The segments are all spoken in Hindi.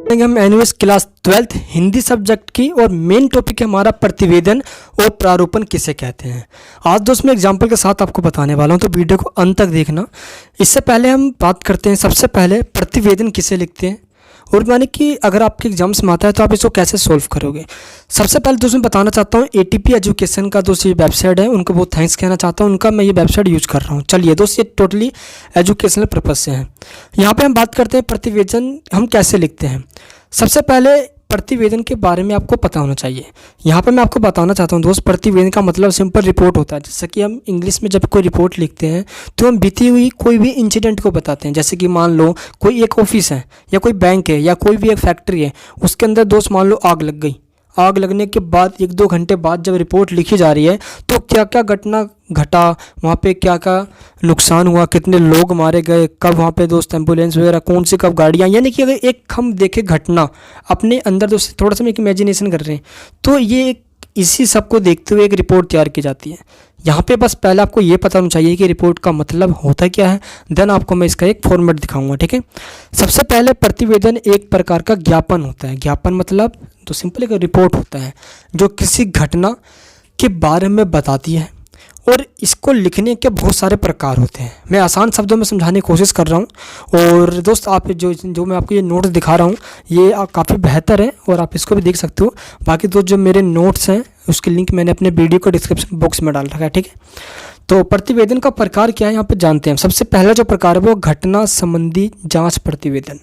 हम NUS class 12th Hindi subject की और मेन टॉपिक है हमारा प्रतिवेदन और प्रारूपण किसे कहते हैं। आज दोस्त मैं एग्जांपल के साथ आपको बताने वाला हूं, तो वीडियो को अंत तक देखना। इससे पहले हम बात करते हैं सबसे पहले प्रतिवेदन किसे लिखते हैं और यानी कि अगर आपके एग्जाम्स में आता है तो आप इसको कैसे सोल्व करोगे। सबसे पहले दोस्तों मैं बताना चाहता हूँ एटीपी एजुकेशन का दोस्त ये वेबसाइट है, उनको बहुत थैंक्स कहना चाहता हूँ, उनका मैं ये वेबसाइट यूज़ कर रहा हूँ। चलिए दोस्त, ये टोटली एजुकेशनल पर्पज़ से है। यहाँ पे हम बात करते हैं प्रतिवेदन हम कैसे लिखते हैं। सबसे पहले प्रतिवेदन के बारे में आपको पता होना चाहिए। यहाँ पर मैं आपको बताना चाहता हूँ दोस्त, प्रतिवेदन का मतलब सिंपल रिपोर्ट होता है। जैसे कि हम इंग्लिश में जब कोई रिपोर्ट लिखते हैं तो हम बीती हुई कोई भी इंसिडेंट को बताते हैं। जैसे कि मान लो कोई एक ऑफिस है या कोई बैंक है या कोई भी एक फैक्ट्री है, उसके अंदर दोस्त मान लो आग लग गई। आग लगने के बाद 1-2 घंटे बाद जब रिपोर्ट लिखी जा रही है तो क्या क्या घटना घटा, वहाँ पे क्या क्या नुकसान हुआ, कितने लोग मारे गए, कब वहाँ पे दोस्त एम्बुलेंस वगैरह कौन सी कब गाड़ियाँ, यानी कि अगर एक हम देखें घटना अपने अंदर दोस्त थोड़ा सा एक इमेजिनेशन कर रहे हैं तो ये एक इसी सब को देखते हुए एक रिपोर्ट तैयार की जाती है। यहाँ पे बस पहले आपको ये पता होना चाहिए कि रिपोर्ट का मतलब होता क्या है, देन आपको मैं इसका एक फॉर्मेट दिखाऊंगा, ठीक है। सबसे पहले प्रतिवेदन एक प्रकार का ज्ञापन होता है। ज्ञापन मतलब तो सिंपल एक रिपोर्ट होता है जो किसी घटना के बारे में बताती है और इसको लिखने के बहुत सारे प्रकार होते हैं। मैं आसान शब्दों में समझाने की कोशिश कर रहा हूँ और दोस्त आप जो मैं आपको ये नोट्स दिखा रहा हूँ ये काफ़ी बेहतर है और आप इसको भी देख सकते हो। बाकी दोस्त जो मेरे नोट्स हैं उसकी लिंक मैंने अपने वीडियो को डिस्क्रिप्शन बॉक्स में डाल रखा है, ठीक है। तो प्रतिवेदन का प्रकार क्या है यहाँ पे जानते हैं। सबसे पहला जो प्रकार है वो घटना संबंधी जांच प्रतिवेदन,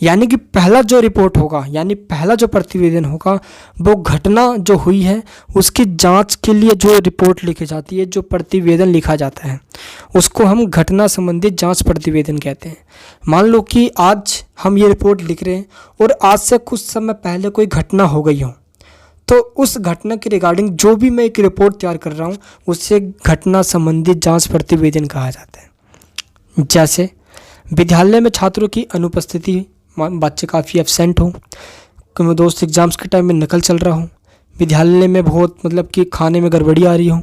यानी कि पहला जो रिपोर्ट होगा यानी पहला जो प्रतिवेदन होगा वो घटना जो हुई है उसकी जांच के लिए जो रिपोर्ट लिखी जाती है, जो प्रतिवेदन लिखा जाता है उसको हम घटना संबंधी जांच प्रतिवेदन कहते हैं। मान लो कि आज हम ये रिपोर्ट लिख रहे हैं और आज से कुछ समय पहले कोई घटना हो गई हो तो उस घटना के रिगार्डिंग जो भी मैं एक रिपोर्ट तैयार कर रहा हूँ उससे घटना संबंधी जांच प्रतिवेदन कहा जाता है। जैसे विद्यालय में छात्रों की अनुपस्थिति, बच्चे काफ़ी एब्सेंट हो, कि दोस्त एग्जाम्स के टाइम में नकल चल रहा हो, विद्यालय में बहुत मतलब कि खाने में गड़बड़ी आ रही हो,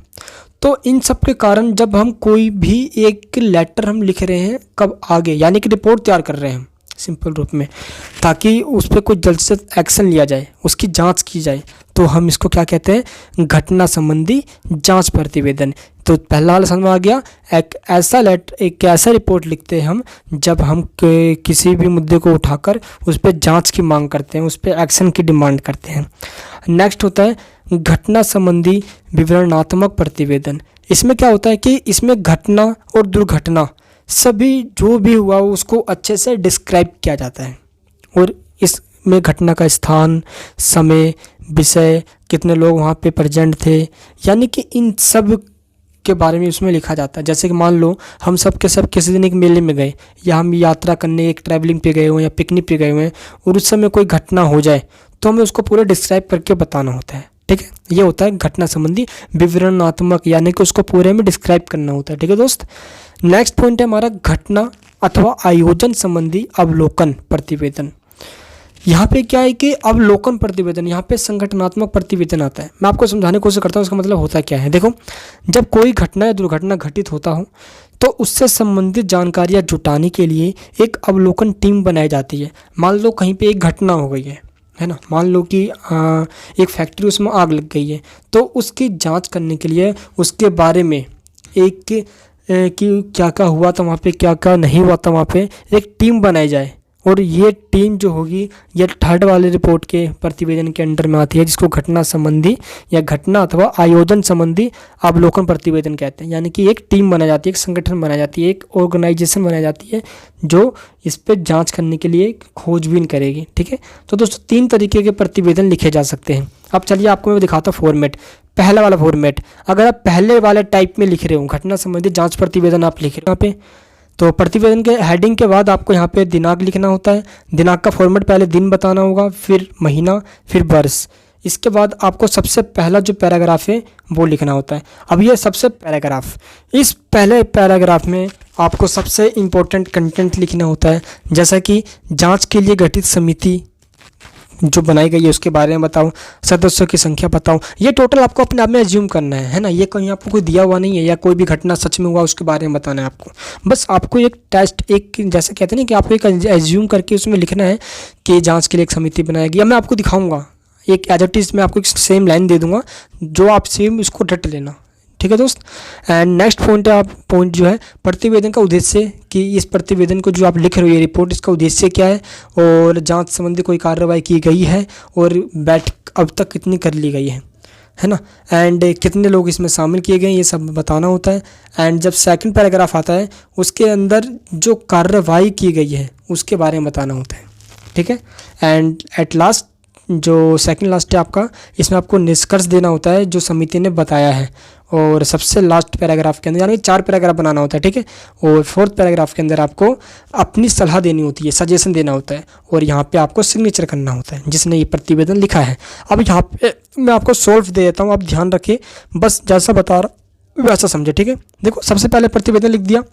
तो इन सब के कारण जब हम कोई भी एक लेटर हम लिख रहे हैं कब आगे यानी कि रिपोर्ट तैयार कर रहे हैं सिंपल रूप में, ताकि उस पर कोई जल्द से एक्शन लिया जाए, उसकी जांच की जाए, तो हम इसको क्या कहते हैं, घटना संबंधी जांच प्रतिवेदन। तो पहला वाला समझ में आ गया। एक ऐसा रिपोर्ट लिखते हैं हम जब हम किसी भी मुद्दे को उठाकर उस पर जांच की मांग करते हैं, उस पर एक्शन की डिमांड करते हैं। नेक्स्ट होता है घटना संबंधी विवरणात्मक प्रतिवेदन। इसमें क्या होता है कि इसमें घटना और दुर्घटना सभी जो भी हुआ उसको अच्छे से डिस्क्राइब किया जाता है और इसमें घटना का स्थान, समय, विषय, कितने लोग वहाँ पे प्रेजेंट थे, यानी कि इन सब के बारे में उसमें लिखा जाता है। जैसे कि मान लो हम सब के सब किसी दिन एक मेले में गए या हम यात्रा करने एक ट्रैवलिंग पे गए हुए या पिकनिक पे गए हुए हैं और उस समय कोई घटना हो जाए तो हमें उसको पूरा डिस्क्राइब करके बताना होता है, ठीक है। ये होता है घटना संबंधी विवरणात्मक, यानी कि उसको पूरे में डिस्क्राइब करना होता है, ठीक है दोस्त। नेक्स्ट पॉइंट है हमारा घटना अथवा आयोजन संबंधी अवलोकन प्रतिवेदन। यहाँ पे क्या है कि अवलोकन प्रतिवेदन, यहाँ पे संगठनात्मक प्रतिवेदन आता है। मैं आपको समझाने की कोशिश करता हूँ उसका मतलब होता क्या है। देखो, जब कोई घटना या दुर्घटना घटित होता हो तो उससे संबंधित जानकारियाँ जुटाने के लिए एक अवलोकन टीम बनाई जाती है। मान लो कहीं पे एक घटना हो गई है ना, मान लो कि एक फैक्ट्री उसमें आग लग गई है, तो उसकी जांच करने के लिए उसके बारे में एक कि क्या क्या हुआ था वहाँ पे, क्या क्या नहीं हुआ था वहाँ पे, एक टीम बनाई जाए और ये टीम जो होगी ये थर्ड वाले रिपोर्ट के प्रतिवेदन के अंडर में आती है, जिसको घटना संबंधी या घटना अथवा आयोजन संबंधी अवलोकन प्रतिवेदन कहते हैं। यानी कि एक टीम बनाई जाती है, एक संगठन बनाई जाती है, एक ऑर्गेनाइजेशन बनाई जाती है जो इस पर जांच करने के लिए खोजबीन करेगी, ठीक है। तो दोस्तों 3 तरीके के प्रतिवेदन लिखे जा सकते हैं। अब चलिए आपको मैं दिखाता हूँ फॉर्मेट। पहला वाला फॉर्मेट, अगर आप पहले वाले टाइप में लिख रहे हो घटना संबंधी जांच प्रतिवेदन आप लिख रहे हो यहाँ पे, तो प्रतिवेदन के हेडिंग के बाद आपको यहाँ पे दिनांक लिखना होता है। दिनांक का फॉर्मेट पहले दिन बताना होगा, फिर महीना, फिर वर्ष। इसके बाद आपको सबसे पहला जो पैराग्राफ है वो लिखना होता है। अब ये सबसे पैराग्राफ, इस पहले पैराग्राफ में आपको सबसे इम्पोर्टेंट कंटेंट लिखना होता है, जैसा कि जाँच के लिए गठित समिति जो बनाई गई है उसके बारे में बताओ, सदस्यों की संख्या बताओ। ये टोटल आपको अपने आप में एज्यूम करना है ना, ये कहीं आपको कोई दिया हुआ नहीं है, या कोई भी घटना सच में हुआ उसके बारे में बताना है आपको। बस आपको एक टेस्ट, एक जैसे कहते हैं ना कि आपको एक एज्यूम करके उसमें लिखना है कि जाँच के लिए एक समिति बनाएगी। अब मैं आपको दिखाऊँगा एक एज इट इज़, मैं आपको एक सेम लाइन दे दूँगा जो आप सेम इसको रट लेना, ठीक है दोस्त। एंड नेक्स्ट पॉइंट जो है प्रतिवेदन का उद्देश्य, कि इस प्रतिवेदन को जो आप लिख रहे हो ये रिपोर्ट, इसका उद्देश्य क्या है, और जांच संबंधी कोई कार्रवाई की गई है, और बैठक अब तक कितनी कर ली गई है ना, एंड कितने लोग इसमें शामिल किए गए, ये सब बताना होता है। एंड जब सेकंड पैराग्राफ आता है उसके अंदर जो कार्रवाई की गई है उसके बारे में बताना होता है, ठीक है। एंड एट लास्ट जो सेकंड लास्ट है आपका, इसमें आपको निष्कर्ष देना होता है जो समिति ने बताया है, और सबसे लास्ट पैराग्राफ के अंदर, यानी 4 पैराग्राफ बनाना होता है, ठीक है। और 4th पैराग्राफ के अंदर आपको अपनी सलाह देनी होती है, सजेशन देना होता है, और यहाँ पे आपको सिग्नेचर करना होता है जिसने ये प्रतिवेदन लिखा है। अब यहाँ पे मैं आपको सॉल्व दे देता हूँ, आप ध्यान रखिए, बस जैसा बता रहा वैसा समझे, ठीक है। देखो सबसे पहले प्रतिवेदन लिख दिया,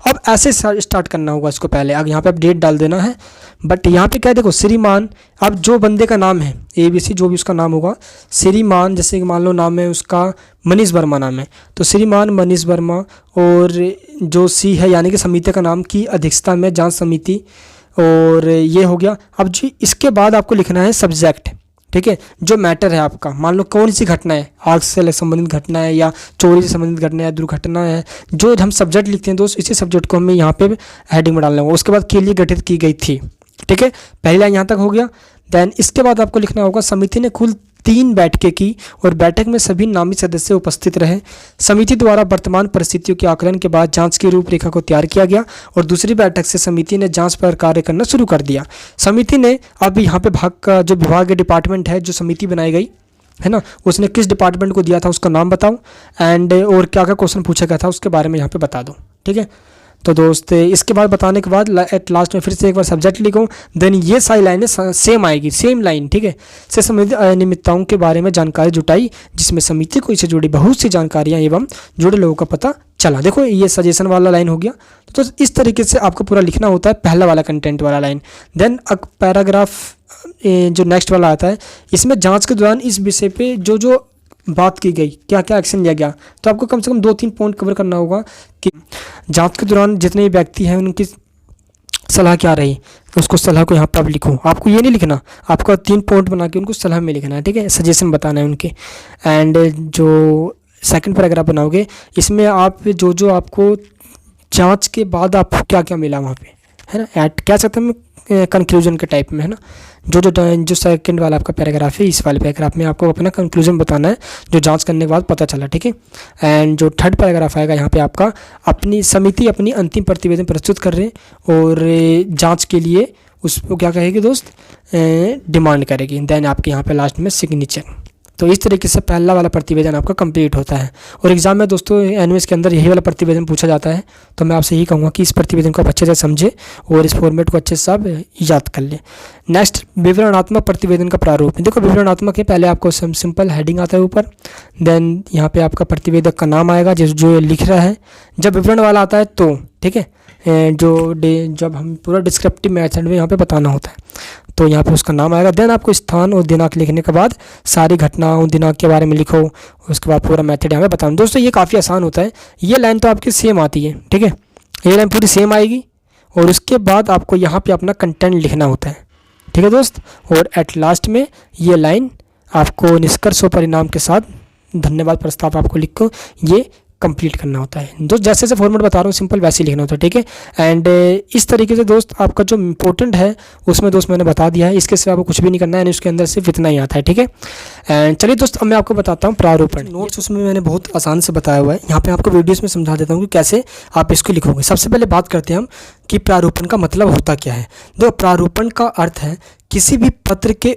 अब ऐसे स्टार्ट करना होगा इसको पहले। अब यहाँ पे आप डेट डाल देना है, बट यहाँ पे क्या है देखो, श्रीमान, अब जो बंदे का नाम है ABC, जो भी उसका नाम होगा, श्रीमान, जैसे कि मान लो नाम है उसका मनीष वर्मा नाम है, तो श्रीमान मनीष वर्मा, और जो C है यानी कि समिति का नाम की अध्यक्षता में जांच समिति, और ये हो गया। अब जी इसके बाद आपको लिखना है सब्जेक्ट, ठीक है, जो मैटर है आपका, मान लो कौन सी घटना है, आग से संबंधित घटना है, या चोरी से संबंधित घटना है, दुर्घटना है, जो हम सब्जेक्ट लिखते हैं दोस्त, इसी सब्जेक्ट को हमें यहाँ पे हेडिंग में डालना होगा। उसके बाद के लिए गठित की गई थी, ठीक है, पहली लाइन यहाँ तक हो गया। देन इसके बाद आपको लिखना होगा समिति ने कुल 3 बैठकें की और बैठक में सभी नामित सदस्य उपस्थित रहे। समिति द्वारा वर्तमान परिस्थितियों के आकलन के बाद जांच की रूपरेखा को तैयार किया गया और दूसरी बैठक से समिति ने जांच पर कार्य करना शुरू कर दिया। समिति ने अब यहाँ पे भाग का जो विभाग या डिपार्टमेंट है, जो समिति बनाई गई है ना, उसने किस डिपार्टमेंट को दिया था उसका नाम बताओ, एंड और क्या क्या क्वेश्चन पूछा गया था उसके बारे में यहाँ पे बता दो, ठीक है। तो दोस्त इसके बाद बताने के बाद एट लास्ट में फिर से एक बार सब्जेक्ट लिखो, देन ये सारी लाइनें सेम आएगी, सेम लाइन, ठीक है। से संबंधित अनियमितताओं के बारे में जानकारी जुटाई, जिसमें समिति को इससे जुड़ी बहुत सी जानकारियां एवं जुड़े लोगों का पता चला। देखो ये सजेशन वाला लाइन हो गया। तो इस तरीके से आपको पूरा लिखना होता है, पहला वाला कंटेंट वाला लाइन। देन पैराग्राफ जो नेक्स्ट वाला आता है, इसमें जाँच के दौरान इस विषय पे जो बात की गई, क्या क्या एक्शन लिया गया, तो आपको कम से कम 2-3 पॉइंट कवर करना होगा कि जांच के दौरान जितने भी व्यक्ति हैं उनकी सलाह क्या रही, उसको सलाह को यहाँ पर आप लिखो। आपको ये नहीं लिखना, आपको 3 पॉइंट बना के उनको सलाह में लिखना है, ठीक है, सजेशन बताना है उनके। एंड जो सेकंड पैराग्राफ बनाओगे, इसमें आप जो आपको जाँच के बाद आपको क्या क्या मिला वहाँ पे, है ना, क्या सकते हैं कंक्लूजन के टाइप में, है ना। जो सेकंड वाला आपका पैराग्राफ है, इस वाले पैराग्राफ में आपको अपना कंक्लूजन बताना है जो जांच करने के बाद पता चला, ठीक है। एंड जो थर्ड पैराग्राफ आएगा यहाँ पे आपका अपनी समिति अपनी अंतिम प्रतिवेदन प्रस्तुत कर रहे हैं और जांच के लिए उसको क्या कहेगी दोस्त, डिमांड करेगी। देन आपके यहाँ पे लास्ट में सिग्नेचर। तो इस तरीके से पहला वाला प्रतिवेदन आपका कंप्लीट होता है। और एग्जाम में दोस्तों एनयूएस के अंदर यही वाला प्रतिवेदन पूछा जाता है। तो मैं आपसे यही कहूँगा कि इस प्रतिवेदन को आप अच्छे से समझें और इस फॉर्मेट को अच्छे से आप याद कर लें। नेक्स्ट, विवरणात्मक प्रतिवेदन का प्रारूप। देखो विवरणात्मक है, पहले आपको सिंपल हेडिंग आता है ऊपर, देन यहाँ पे आपका प्रतिवेदक का नाम आएगा जो लिख रहा है। जब विवरण वाला आता है तो ठीक है, जब हम पूरा डिस्क्रिप्टिव मेथड में यहाँ पे बताना होता है तो यहाँ पे उसका नाम आएगा। देन आपको स्थान और दिनांक लिखने के बाद सारी घटनाओं दिनांक के बारे में लिखो, उसके बाद पूरा मेथड यहाँ पे बताना। दोस्तों ये काफ़ी आसान होता है। ये लाइन तो आपकी सेम आती है, ठीक है, ये लाइन पूरी सेम आएगी और उसके बाद आपको यहाँ पे अपना कंटेंट लिखना होता है, ठीक है दोस्त। और एट लास्ट में ये लाइन आपको निष्कर्ष और परिणाम के साथ धन्यवाद प्रस्ताव आपको लिख को ये कंप्लीट करना होता है। दोस्त जैसे जैसे फॉर्मेट बता रहा हूँ सिंपल वैसे ही लिखना होता है, ठीक है। एंड इस तरीके से दोस्त आपका जो इंपॉर्टेंट है उसमें दोस्त मैंने बता दिया है, इसके सिवा आपको कुछ भी नहीं करना है, उसके अंदर सिर्फ इतना ही आता है, ठीक है। एंड चलिए दोस्त अब मैं आपको बताता हूँ प्रारूपण। नोट्स उसमें मैंने बहुत आसान से बताया हुआ है, यहाँ पे आपको वीडियोस में समझा देता हूँ कि कैसे आप इसको लिखोगे। सबसे पहले बात करते हैं हम कि प्रारूपण का मतलब होता क्या है। देखो प्रारूपण का अर्थ है किसी भी पत्र के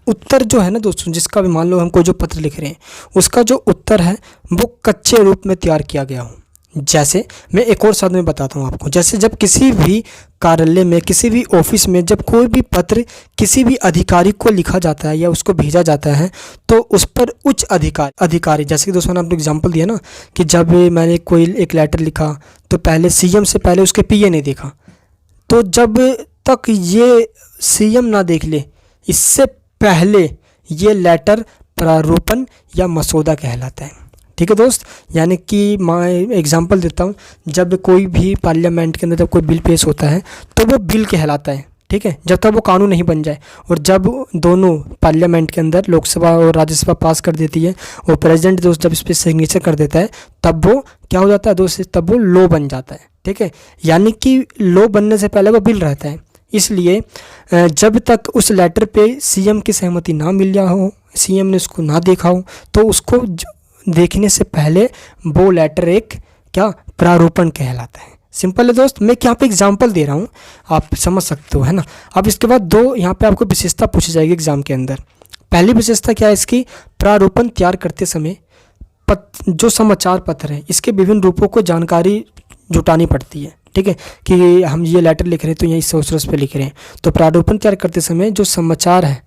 उत्तर जो है ना दोस्तों, जिसका भी मान लो हम कोई जो पत्र लिख रहे हैं उसका जो उत्तर है वो कच्चे रूप में तैयार किया गया हो। जैसे मैं एक और शब्द में बताता हूँ आपको, जैसे जब किसी भी कार्यालय में किसी भी ऑफिस में जब कोई भी पत्र किसी भी अधिकारी को लिखा जाता है या उसको भेजा जाता है तो उस पर उच्च अधिकारी जैसे कि दोस्तों ने आपने एग्जाम्पल दिया ना कि जब मैंने कोई एक लेटर लिखा तो पहले सीएम से पहले उसके पीए ने देखा, तो जब तक ये सीएम ना देख ले इससे पहले ये लेटर प्रारूपण या मसौदा कहलाता है। ठीक है दोस्त, यानी कि मैं एग्जांपल देता हूँ, जब कोई भी पार्लियामेंट के अंदर जब कोई बिल पेश होता है तो वो बिल कहलाता है। ठीक है, जब तक वो कानून नहीं बन जाए। और जब दोनों पार्लियामेंट के अंदर लोकसभा और राज्यसभा पास कर देती है और प्रेसिडेंट दोस्त जब इस पर सिग्नेचर कर देता है तब वो क्या हो जाता है दोस्त, तब वो लॉ बन जाता है। ठीक है, यानी कि लॉ बनने से पहले वो बिल रहता है। इसलिए जब तक उस लेटर पे सीएम की सहमति ना मिल जा हो, सीएम ने उसको ना देखा हो, तो उसको देखने से पहले वो लेटर एक क्या प्रारूपण कहलाता है। सिंपल है दोस्त, मैं यहाँ पे एग्जांपल दे रहा हूँ, आप समझ सकते हो, है ना। अब इसके बाद दो यहाँ पे आपको विशेषता पूछी जाएगी एग्जाम के अंदर। पहली विशेषता क्या है इसकी, प्रारूपण तैयार करते समय जो समाचार पत्र है इसके विभिन्न रूपों को जानकारी जुटानी पड़ती है। ठीक है, कि हम ये लेटर लिख रहे हैं तो यही सोर्स पे लिख रहे हैं, तो प्रारूपण तैयार करते समय जो समाचार है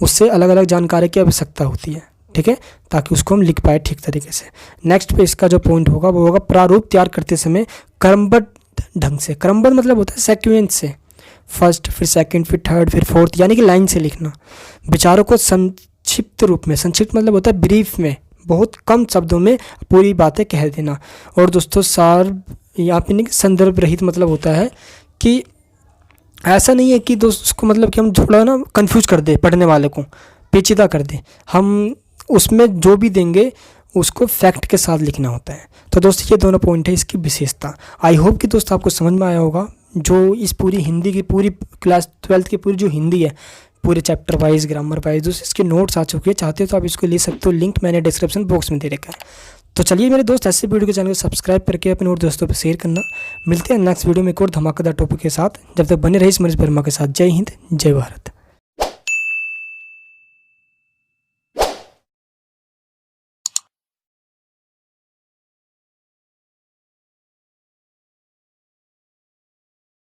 उससे अलग अलग जानकारी की आवश्यकता होती है। ठीक है, ताकि उसको हम लिख पाए ठीक तरीके से। नेक्स्ट पे इसका जो पॉइंट होगा वो होगा प्रारूप तैयार करते समय क्रमबद्ध ढंग से। क्रमबद्ध मतलब होता है सेक्वेंस से, फर्स्ट फिर सेकंड फिर थर्ड फिर फोर्थ, यानी कि लाइन से लिखना। विचारों को संक्षिप्त रूप में, संक्षिप्त मतलब होता है ब्रीफ में, बहुत कम शब्दों में पूरी बातें कह देना। और दोस्तों सार यहाँ पे नहीं, संदर्भ रहित मतलब होता है कि ऐसा नहीं है कि दोस्त उसको मतलब कि हम थोड़ा ना कंफ्यूज कर दे, पढ़ने वाले को पेचीदा कर दे। हम उसमें जो भी देंगे उसको फैक्ट के साथ लिखना होता है। तो दोस्त ये दोनों पॉइंट है इसकी विशेषता। आई होप कि दोस्त आपको समझ में आया होगा। जो इस पूरी हिंदी की पूरी क्लास 12th की पूरी जो हिंदी है, पूरे चैप्टर वाइज ग्रामर वाइज दोस्त इसके नोट्स आ चुके हैं। चाहते हो तो आप इसको ले सकते हो, लिंक मैंने डिस्क्रिप्शन बॉक्स में दे रखा है। तो चलिए मेरे दोस्त, ऐसे वीडियो के चैनल को सब्सक्राइब करके अपने और दोस्तों पर शेयर करना। मिलते हैं नेक्स्ट वीडियो में एक और धमाकेदार टॉपिक के साथ। जब तक बने रहे मनीष वर्मा के साथ। जय हिंद, जय भारत।